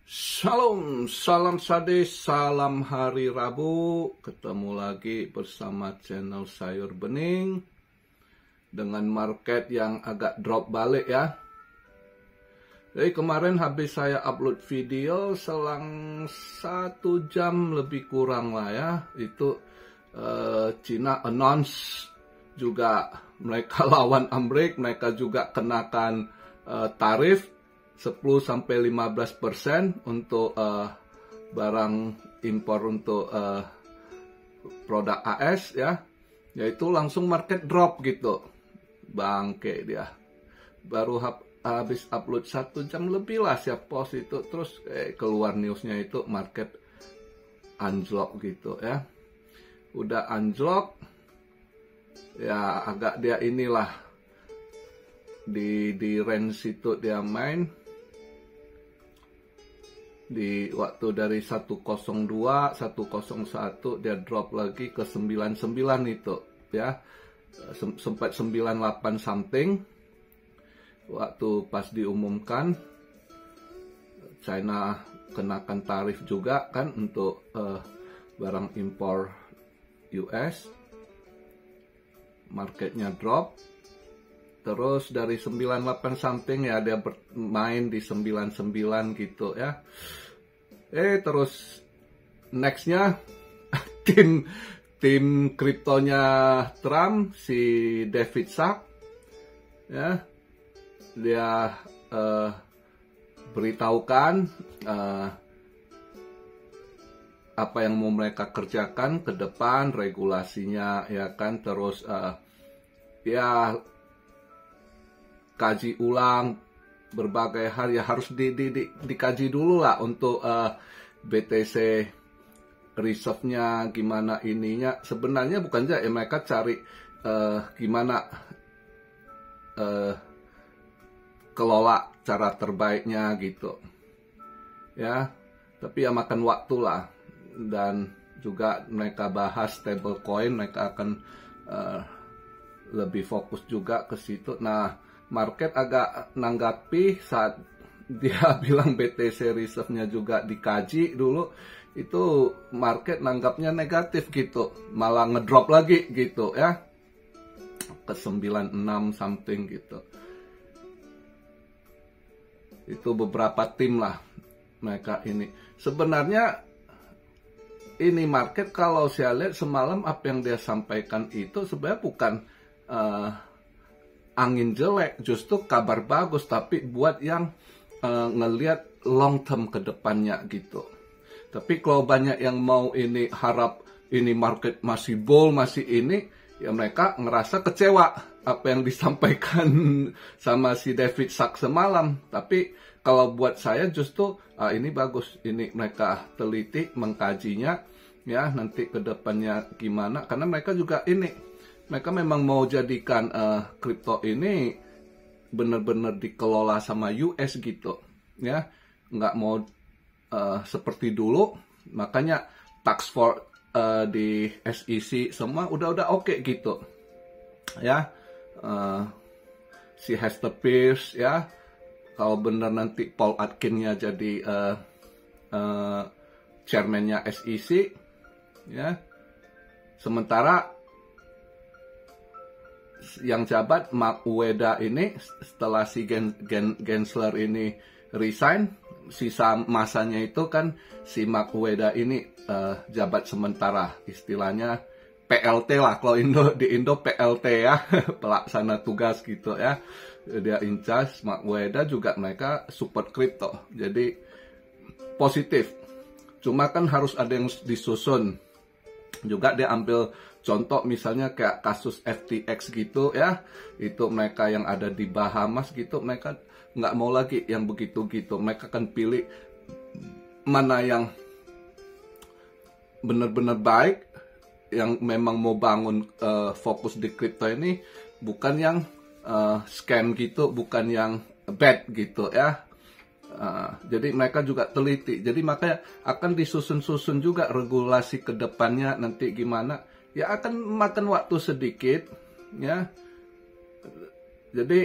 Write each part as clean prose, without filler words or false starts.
Shalom, salam sadis, salam hari Rabu. Ketemu lagi bersama channel Sayur Bening dengan market yang agak drop balik ya. Jadi kemarin habis saya upload video selang 1 jam lebih kurang lah ya. Itu Cina announce juga mereka lawan Amerika, mereka juga kenakan tarif 10-15% untuk barang impor untuk produk AS ya. Yaitu langsung market drop gitu. Bangke dia. Baru habis upload 1 jam lebih lah siap post itu, terus keluar newsnya itu market anjlok gitu ya. Udah anjlok ya, agak dia inilah di range itu dia main di waktu dari 102 101 dia drop lagi ke 99 itu ya, sempat 98 something waktu pas diumumkan China kenakan tarif juga kan untuk barang impor US. Marketnya drop, terus dari 98 something ya dia bermain di 99 gitu ya. Terus nextnya tim kriptonya Trump, si David Sachs ya, dia beritahukan apa yang mau mereka kerjakan ke depan, regulasinya ya kan, terus ya kaji ulang berbagai hal ya, harus dikaji dulu lah untuk BTC reserve-nya gimana ininya. Sebenarnya bukan aja ya mereka cari gimana kelola cara terbaiknya gitu ya, tapi ya makan waktu lah. Dan juga mereka bahas stablecoin, mereka akan lebih fokus juga ke situ. Nah, market agak nanggapi saat dia bilang BTC reserve-nya juga dikaji dulu, itu market nanggapnya negatif gitu, malah ngedrop lagi gitu ya, ke 96 something gitu. Itu beberapa tim lah mereka ini. Sebenarnya ini market kalau saya lihat semalam apa yang dia sampaikan itu sebenarnya bukan angin jelek, justru kabar bagus, tapi buat yang ngelihat long term ke depannya gitu. Tapi kalau banyak yang mau ini harap ini market masih bull, masih ini, ya mereka ngerasa kecewa apa yang disampaikan sama si David Sachs semalam. Tapi kalau buat saya justru ini bagus, ini mereka teliti mengkajinya ya, nanti ke depannya gimana, karena mereka juga ini, mereka memang mau jadikan kripto ini benar-benar dikelola sama US gitu ya, nggak mau seperti dulu. Makanya tax for di SEC semua udah oke gitu ya. Si Hester Peirce ya, kalau benar nanti Paul Atkinsnya jadi chairman-nya SEC ya, sementara yang jabat Mark Ueda ini setelah si Gensler ini resign, sisa masanya itu kan si Mark Ueda ini jabat sementara, istilahnya PLT lah, kalau di Indo PLT ya, pelaksana tugas gitu ya, dia in charge. Mark Ueda juga mereka support crypto, jadi positif. Cuma kan harus ada yang disusun juga. Dia ambil contoh misalnya kayak kasus FTX gitu ya, itu mereka yang ada di Bahamas gitu, mereka nggak mau lagi yang begitu-gitu, mereka akan pilih mana yang benar-benar baik, yang memang mau bangun fokus di kripto ini, bukan yang scam gitu, bukan yang bad gitu ya. Jadi mereka juga teliti, jadi makanya akan disusun-susun juga regulasi ke depannya nanti gimana ya, akan makan waktu sedikit ya. Jadi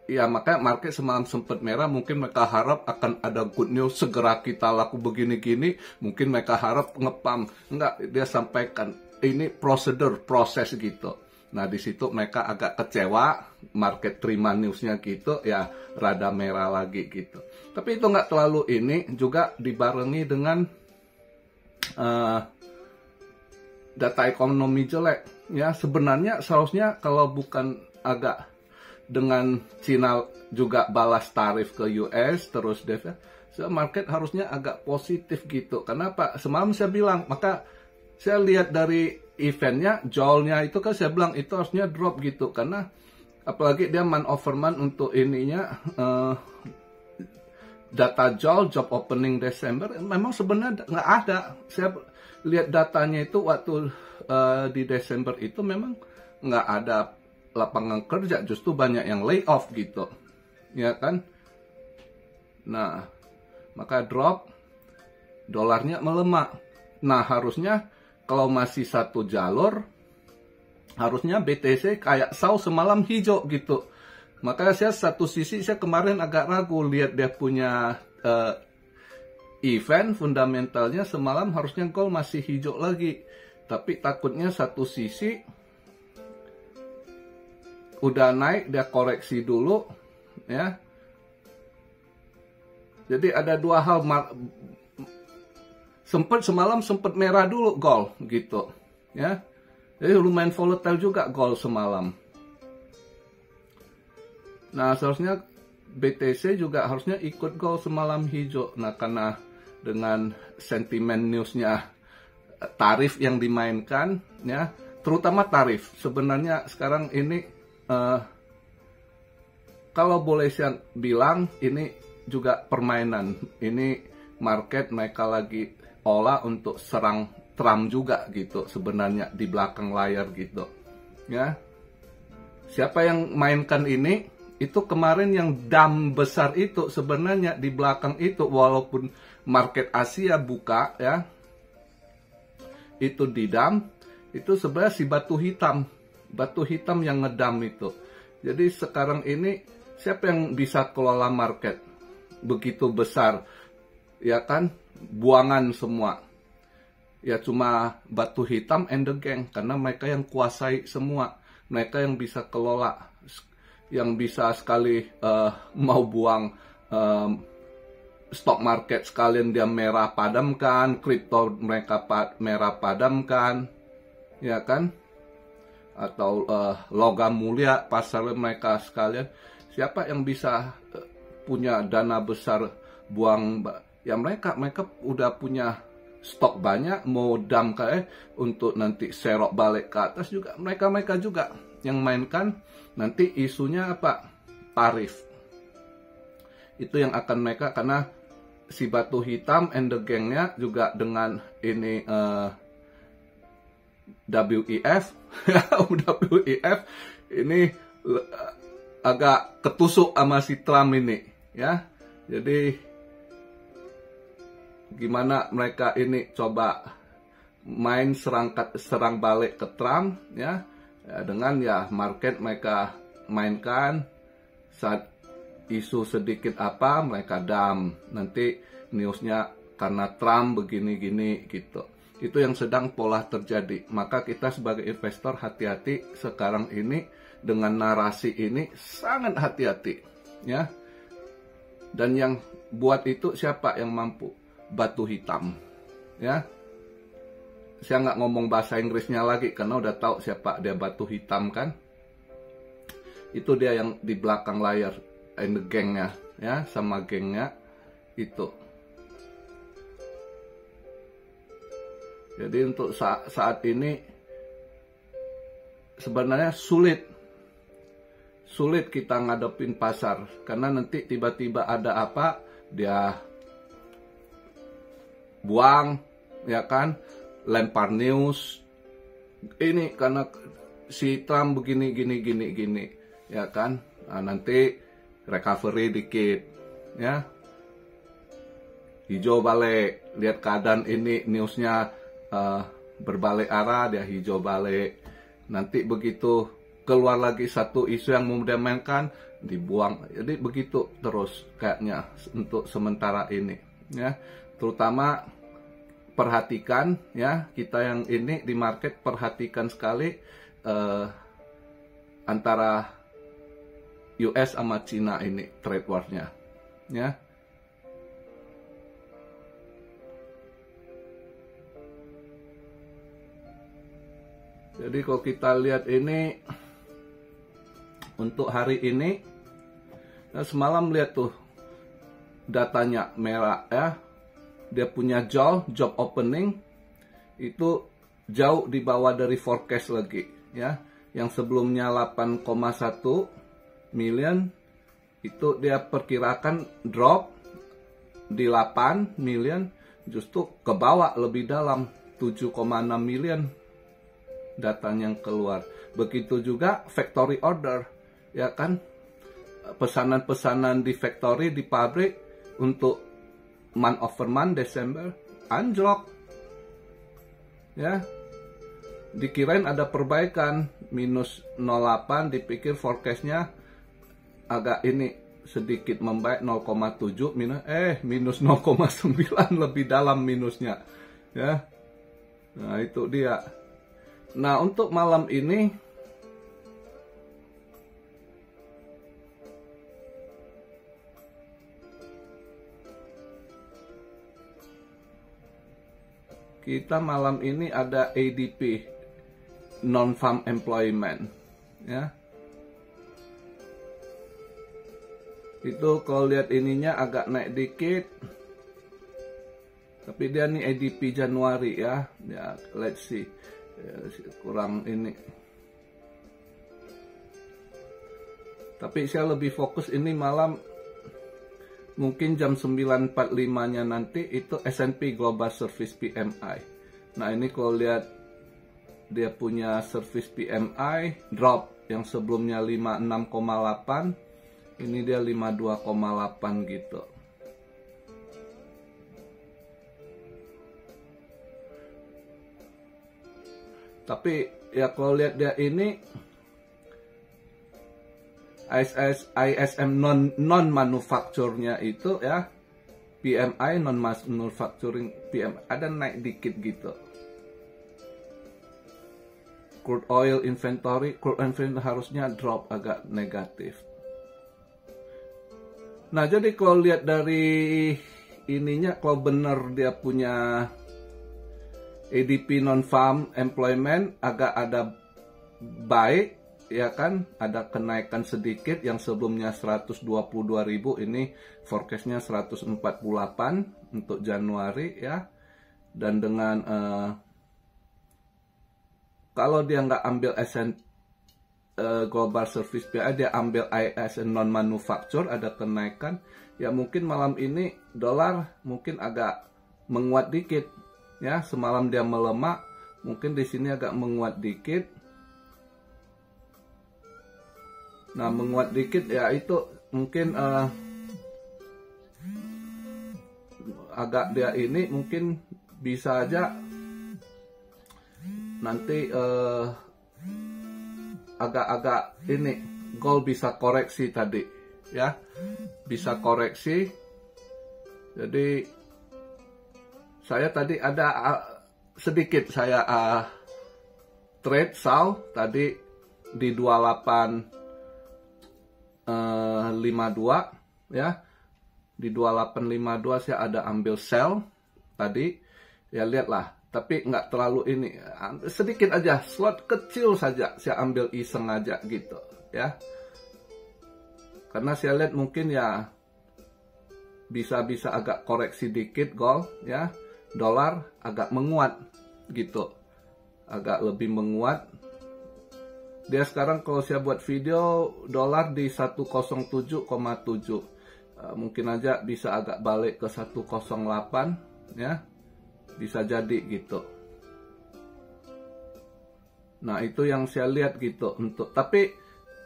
ya makanya market semalam sempat merah, mungkin mereka harap akan ada good news, segera kita laku begini-gini, mungkin mereka harap ngepam. Enggak, dia sampaikan ini proses gitu. Nah, di situ mereka agak kecewa, market terima newsnya gitu, ya rada merah lagi gitu. Tapi itu nggak terlalu ini, juga dibarengi dengan data ekonomi jelek. Ya, sebenarnya seharusnya kalau bukan agak dengan Cina juga balas tarif ke US, terus market harusnya agak positif gitu. Kenapa? Semalam saya bilang, maka saya lihat dari eventnya, Joel-nya itu kan saya bilang itu harusnya drop gitu, karena apalagi dia man over month untuk ininya data Joel job opening Desember memang sebenarnya nggak ada. Saya lihat datanya itu waktu di Desember itu memang nggak ada lapangan kerja, justru banyak yang lay off gitu, ya kan? Nah, maka drop, dolarnya melemah. Nah, harusnya kalau masih satu jalur, harusnya BTC kayak saus semalam hijau gitu. Makanya saya satu sisi, saya kemarin agak ragu lihat dia punya event fundamentalnya semalam harusnya gold masih hijau lagi. Tapi takutnya satu sisi udah naik, dia koreksi dulu, ya. Jadi ada dua hal, semalam sempat merah dulu gold gitu, ya. Jadi lumayan volatile juga gold semalam. Nah, seharusnya BTC juga harusnya ikut gold semalam hijau. Nah, karena dengan sentimen newsnya tarif yang dimainkan, ya, terutama tarif. Sebenarnya sekarang ini kalau boleh saya bilang ini juga permainan. Ini market mereka lagi olah untuk serang Trump juga gitu, sebenarnya di belakang layar gitu, ya. Siapa yang mainkan ini? Itu kemarin yang dam besar itu sebenarnya di belakang itu, walaupun market Asia buka, ya, itu di dam, itu sebenarnya si batu hitam yang ngedam itu. Jadi sekarang ini siapa yang bisa kelola market begitu besar, ya kan? Buangan semua, ya cuma batu hitam and the gang, karena mereka yang kuasai semua, mereka yang bisa kelola, yang bisa sekali mau buang stock market sekalian dia merah padamkan, kripto mereka merah padamkan, ya kan? Atau logam mulia pasar mereka sekalian. Siapa yang bisa punya dana besar buang? Ya mereka udah punya stok banyak, mau dump untuk nanti serok balik ke atas juga. Mereka juga yang mainkan. Nanti isunya apa? Tarif. Itu yang akan mereka, karena si batu hitam and the gangnya juga dengan ini WEF WEF ini agak ketusuk sama si Trump ini, ya. Jadi gimana mereka ini coba main serang balik ke Trump, ya, dengan ya market mereka mainkan, saat isu sedikit apa mereka nanti newsnya karena Trump begini-gini gitu. Itu yang sedang pola terjadi. Maka kita sebagai investor hati-hati sekarang ini dengan narasi ini, sangat hati-hati, ya. Dan yang buat itu siapa yang mampu? Batu hitam, ya. Saya nggak ngomong bahasa Inggrisnya lagi karena udah tahu siapa dia batu hitam kan. Itu dia yang di belakang layar, in the gengnya, ya, sama gengnya itu. Jadi untuk saat ini sebenarnya sulit kita ngadepin pasar, karena nanti tiba-tiba ada apa, dia buang, ya kan, lempar news ini karena si Trump begini gini, ya kan. Nah, nanti recovery dikit, ya, hijau balik, lihat keadaan ini newsnya berbalik arah, dia hijau balik. Nanti begitu keluar lagi satu isu yang memudamaikan, dibuang. Jadi begitu terus kayaknya untuk sementara ini, ya. Terutama perhatikan, ya, kita yang ini di market perhatikan sekali antara US sama Cina ini trade war-nya, ya. Jadi kalau kita lihat ini untuk hari ini, nah semalam lihat tuh datanya merah, ya. Dia punya job opening itu jauh di bawah dari forecast lagi, ya. Yang sebelumnya 8,1 million itu dia perkirakan drop di 8 million, justru ke bawah lebih dalam 7,6 million datanya yang keluar. Begitu juga factory order, ya kan, pesanan-pesanan di factory, di pabrik untuk month over month Desember anjlok, ya. Dikirain ada perbaikan minus 0,8, dipikir forecastnya agak ini sedikit membaik 0,7 minus 0,9 lebih dalam minusnya, ya. Nah itu dia. Nah untuk malam ini kita malam ini ada ADP, non-farm employment, ya. Itu kalau lihat ininya agak naik dikit, tapi dia nih ADP Januari, ya. Ya, let's see. Ya, kurang ini. Tapi saya lebih fokus ini malam, mungkin jam 9.45-nya nanti itu S&P Global Service PMI. Nah ini kalau lihat dia punya Service PMI drop, yang sebelumnya 56,8, ini dia 52,8 gitu. Tapi ya kalau lihat dia ini ISM non manufacturnya itu, ya, PMI non manufacturing PMI ada naik dikit gitu. Crude oil inventory harusnya drop agak negatif. Nah jadi kalau lihat dari ininya, kalau benar dia punya ADP non-farm employment agak ada baik, ya kan, ada kenaikan sedikit, yang sebelumnya 122.000 ini forecastnya 148 untuk Januari, ya. Dan dengan kalau dia nggak ambil Global Service PMI, dia ambil ISM non manufacture, ada kenaikan, ya mungkin malam ini dolar mungkin agak menguat dikit, ya. Semalam dia melemah, mungkin di sini agak menguat dikit. Nah menguat dikit ya itu mungkin agak dia ini mungkin bisa aja nanti agak-agak ini gold bisa koreksi tadi, ya, bisa koreksi. Jadi saya tadi ada sedikit saya trade SAL tadi di 2852, ya, di 2852 saya ada ambil sell tadi, ya lihatlah. Tapi nggak terlalu ini, sedikit aja, slot kecil saja saya ambil iseng aja gitu, ya. Karena saya lihat mungkin ya bisa agak koreksi dikit gold, ya. Dolar agak menguat gitu, agak lebih menguat. Dia sekarang kalau saya buat video dolar di 107,7, mungkin aja bisa agak balik ke 108, ya. Bisa jadi gitu. Nah itu yang saya lihat gitu untuk, tapi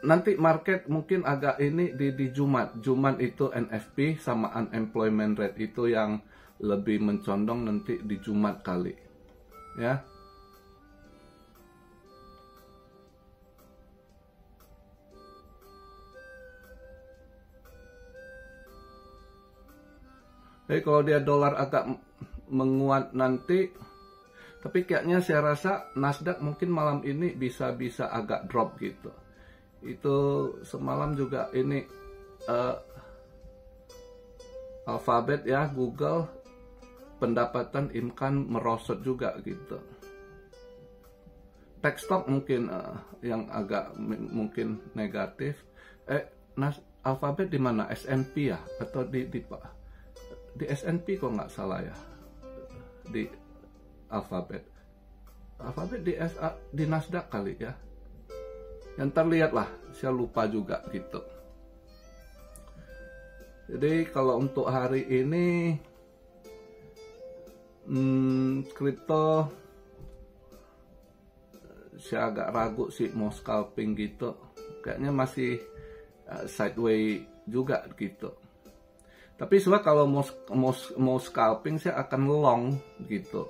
nanti market mungkin agak ini di Jumat itu NFP sama unemployment rate itu yang lebih mencondong nanti di Jumat kali, ya. Jadi kalau dia dolar agak menguat nanti, tapi kayaknya saya rasa Nasdaq mungkin malam ini bisa agak drop gitu. Itu semalam juga ini Alphabet ya, Google pendapatan income merosot juga gitu. Tech stock mungkin yang agak mungkin negatif. Alphabet di mana? S&P ya, atau di S&P kok nggak salah ya, di Alphabet di Nasdaq kali ya, yang terlihat lah, saya lupa juga gitu. Jadi kalau untuk hari ini kripto saya agak ragu sih mau scalping gitu, kayaknya masih sideways juga gitu. Tapi sebenarnya kalau mau scalping saya akan long gitu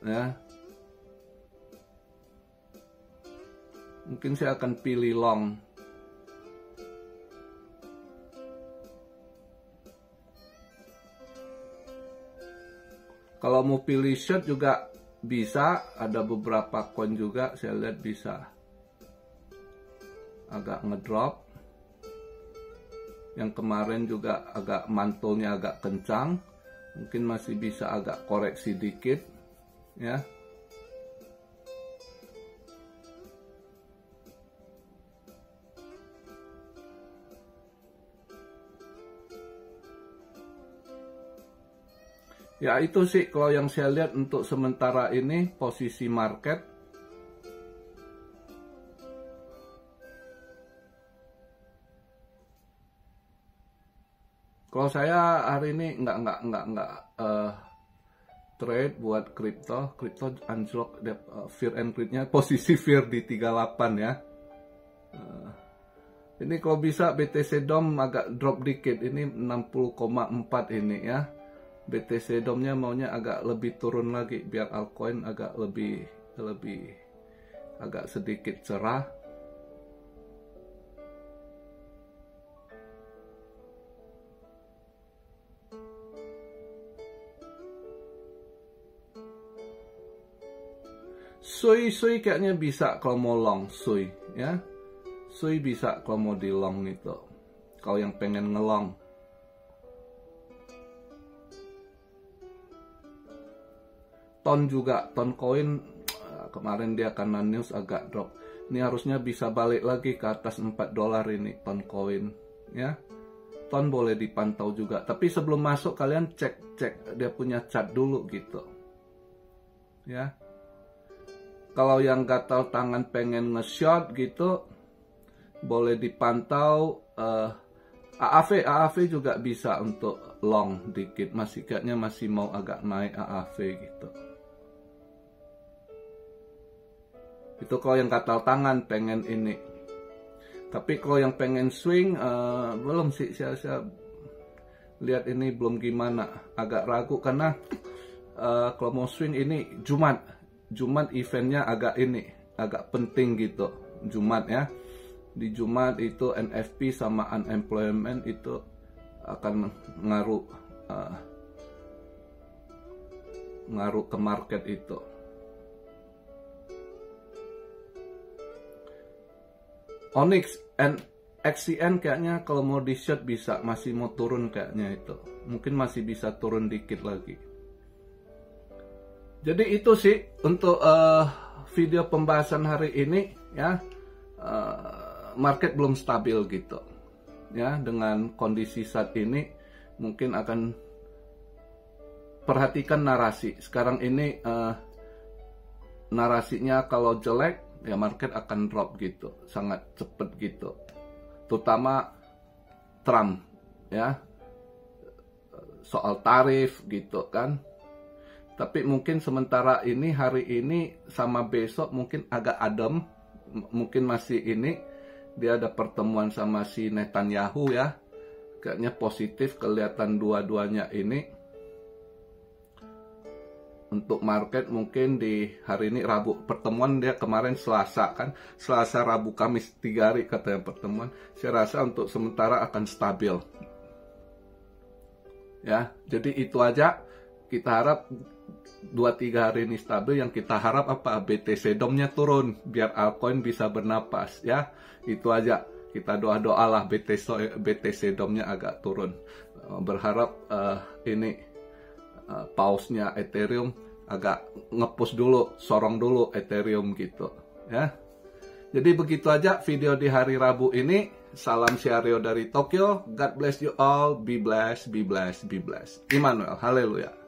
ya, mungkin saya akan pilih long. Kalau mau pilih short juga bisa, ada beberapa coin juga saya lihat bisa agak ngedrop. Yang kemarin juga agak mantulnya agak kencang, mungkin masih bisa agak koreksi dikit ya. Ya itu sih kalau yang saya lihat untuk sementara ini posisi market. Kalau saya hari ini nggak trade buat kripto anjlok, fear and greed-nya posisi fear di 38 ya. Ini kalau bisa BTC DOM agak drop dikit, ini 60,4 ini ya. BTC DOM-nya maunya agak lebih turun lagi biar altcoin agak lebih agak sedikit cerah. Sui kayaknya bisa kalau mau long Sui ya. Sui bisa kalau mau di long itu. Kalau yang pengen ngelong. Ton juga, ton koin kemarin dia karena news agak drop. Ini harusnya bisa balik lagi ke atas $4 ini ton koin ya. Ton boleh dipantau juga, tapi sebelum masuk kalian cek dia punya chart dulu gitu. Ya. Kalau yang gatal tangan pengen nge-short gitu boleh dipantau AAV juga bisa untuk long dikit, masih kayaknya masih mau agak naik AAV gitu. Itu kalau yang gatal tangan pengen ini. Tapi kalau yang pengen swing belum sih, saya lihat ini belum gimana, agak ragu karena kalau mau swing ini Jumat eventnya agak penting gitu. Jumat ya, di Jumat itu NFP sama unemployment itu akan ngaruh ke market itu. Onyx and XCN kayaknya kalau mau di short bisa, masih mau turun kayaknya itu. Mungkin masih bisa turun dikit lagi. Jadi itu sih untuk video pembahasan hari ini ya. Market belum stabil gitu. Ya, dengan kondisi saat ini mungkin akan perhatikan narasi. Sekarang ini narasinya kalau jelek ya market akan drop gitu, sangat cepet gitu. Terutama Trump ya. Soal tarif gitu kan. Tapi mungkin sementara ini hari ini sama besok mungkin agak adem, mungkin masih ini dia ada pertemuan sama si Netanyahu ya, kayaknya positif kelihatan dua-duanya ini. Untuk market mungkin di hari ini Rabu pertemuan, dia kemarin Selasa kan, Selasa Rabu Kamis 3 hari katanya pertemuan. Saya rasa untuk sementara akan stabil. Ya, jadi itu aja. Kita harap 2-3 hari ini stabil. Yang kita harap apa? BTC DOM-nya turun biar altcoin bisa bernapas ya. Itu aja. Kita doa-doa lah BTC DOM-nya agak turun. Berharap ini pause-nya Ethereum agak ngepush dulu, sorong dulu Ethereum gitu ya. Jadi begitu aja video di hari Rabu ini. Salam Syario dari Tokyo. God bless you all. Be blessed, be blessed, be blessed. Immanuel, haleluya.